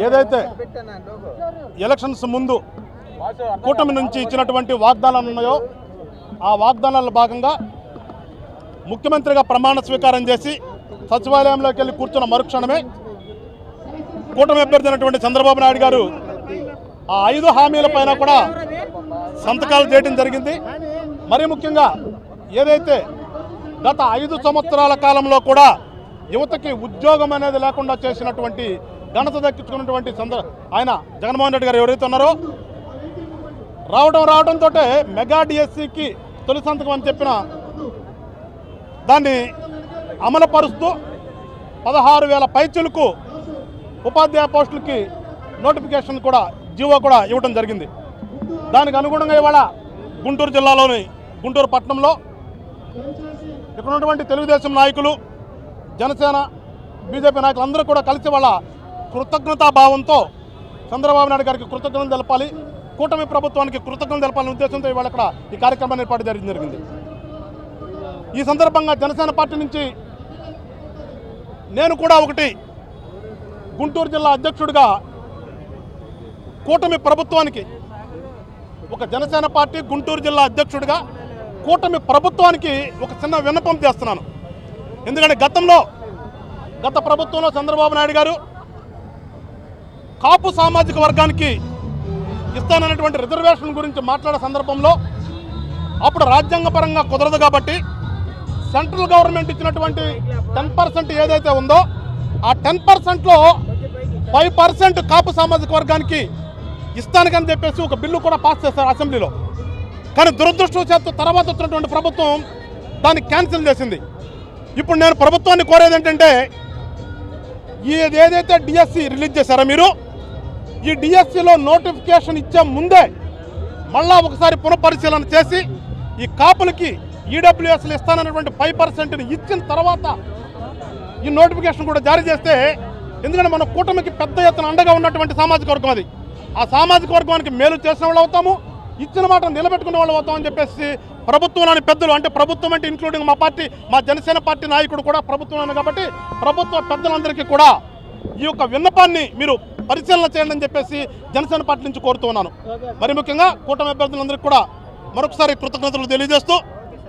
ఏదైతే ఎలక్షన్స్ ముందు కూటమి నుంచి ఇచ్చినటువంటి వాగ్దానాలు ఉన్నాయో ఆ వాగ్దానాల భాగంగా ముఖ్యమంత్రిగా ప్రమాణ స్వీకారం చేసి సచివాలయంలోకి వెళ్ళి కూర్చున్న మరుక్షణమే కూటమి అభ్యర్థి అయినటువంటి చంద్రబాబు నాయుడు గారు ఆ 5 హామీల పైన కూడా సంతకాలు చేయడం జరిగింది. మరీ ముఖ్యంగా ఏదైతే గత 5 సంవత్సరాల కాలంలో కూడా యువతకి ఉద్యోగం అనేది లేకుండా చేసినటువంటి ఘనత దక్కించుకున్నటువంటి ఆయన జగన్మోహన్ రెడ్డి గారు ఎవరైతే ఉన్నారో రావడంతో మెగా డిఎస్సికి తొలి సంతకం అని చెప్పిన దాన్ని అమలుపరుస్తూ 16,000 పైచులకు ఉపాధ్యాయ పోస్టులకి నోటిఫికేషన్ కూడా జీవో కూడా ఇవ్వడం జరిగింది. దానికి అనుగుణంగా ఇవాళ గుంటూరు జిల్లాలోని గుంటూరు పట్టణంలో ఇక్కడ ఉన్నటువంటి తెలుగుదేశం నాయకులు, జనసేన, బీజేపీ నాయకులు అందరూ కూడా కలిసి వాళ్ళ కృతజ్ఞతాభావంతో చంద్రబాబు నాయుడు గారికి కృతజ్ఞతలు తెలపాలి, కూటమి ప్రభుత్వానికి కృతజ్ఞతలు తెలపాలనే ఉద్దేశంతో ఇవాళ ఇక్కడ ఈ కార్యక్రమాన్ని ఏర్పాటు చేయడం జరిగింది. ఈ సందర్భంగా జనసేన పార్టీ నుంచి నేను కూడా ఒకటి గుంటూరు జిల్లా అధ్యక్షుడిగా కూటమి ప్రభుత్వానికి, ఒక జనసేన పార్టీ గుంటూరు జిల్లా అధ్యక్షుడిగా కూటమి ప్రభుత్వానికి ఒక చిన్న విన్నపం చేస్తున్నాను. ఎందుకంటే గత ప్రభుత్వంలో చంద్రబాబు నాయుడు గారు కాపు సామాజిక వర్గానికి ఇస్తానన్నటువంటి రిజర్వేషన్ గురించి మాట్లాడే సందర్భంలో అప్పుడు రాజ్యాంగపరంగా కుదరదు కాబట్టి సెంట్రల్ గవర్నమెంట్ ఇచ్చినటువంటి 10% ఏదైతే ఉందో ఆ 10%లో 5% కాపు సామాజిక వర్గానికి ఇస్తానికని చెప్పేసి ఒక బిల్లు కూడా పాస్ చేశారు అసెంబ్లీలో. కానీ దురదృష్టవశాత్తు తర్వాత వచ్చినటువంటి ప్రభుత్వం దాన్ని క్యాన్సిల్ చేసింది. ఇప్పుడు నేను ప్రభుత్వాన్ని కోరేది ఏంటంటే ఏదైతే డిఎస్సి రిలీజ్ చేశారో మీరు ఈ డిఎస్సిలో నోటిఫికేషన్ ఇచ్చే ముందే మళ్ళా ఒకసారి పునఃపరిశీలన చేసి ఈ కాపులకి ఈడబ్ల్యూఎస్లు ఇస్తానన్నటువంటి 5%ని ఇచ్చిన తర్వాత ఈ నోటిఫికేషన్ కూడా జారీ చేస్తే, ఎందుకంటే మన కూటమికి పెద్ద ఎత్తున అండగా ఉన్నటువంటి సామాజిక వర్గం అది, ఆ సామాజిక వర్గానికి మేలు చేసిన వాళ్ళు అవుతాము, ఇచ్చిన మాట నిలబెట్టుకునే వాళ్ళు అవుతామని చెప్పేసి ప్రభుత్వంలోని పెద్దలు, అంటే ప్రభుత్వం అంటే ఇంక్లూడింగ్ మా పార్టీ, మా జనసేన పార్టీ నాయకుడు కూడా ప్రభుత్వంలోనే కాబట్టి ప్రభుత్వ పెద్దలందరికీ కూడా ఈ యొక్క విన్నపాన్ని మీరు పరిశీలన చేయండి అని చెప్పేసి జనసేన పార్టీ నుంచి కోరుతున్నాను. మరి ముఖ్యంగా కూటమి అభ్యర్థులందరికీ కూడా మరొకసారి కృతజ్ఞతలు తెలియజేస్తూ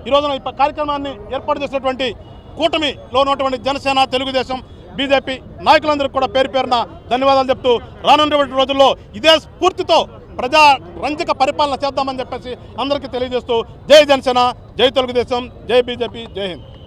ఈ రోజున ఈ కార్యక్రమాన్ని ఏర్పాటు చేసినటువంటి కూటమిలో ఉన్నటువంటి జనసేన, తెలుగుదేశం, బీజేపీ నాయకులందరికీ కూడా పేరు పేరున ధన్యవాదాలు చెప్తూ రానున్నటువంటి రోజుల్లో ఇదే స్ఫూర్తితో ప్రజా రంజక పరిపాలన చేద్దామని చెప్పేసి అందరికీ తెలియజేస్తూ జై జనసేన, జై తెలుగుదేశం, జై బీజేపీ, జై హింద్.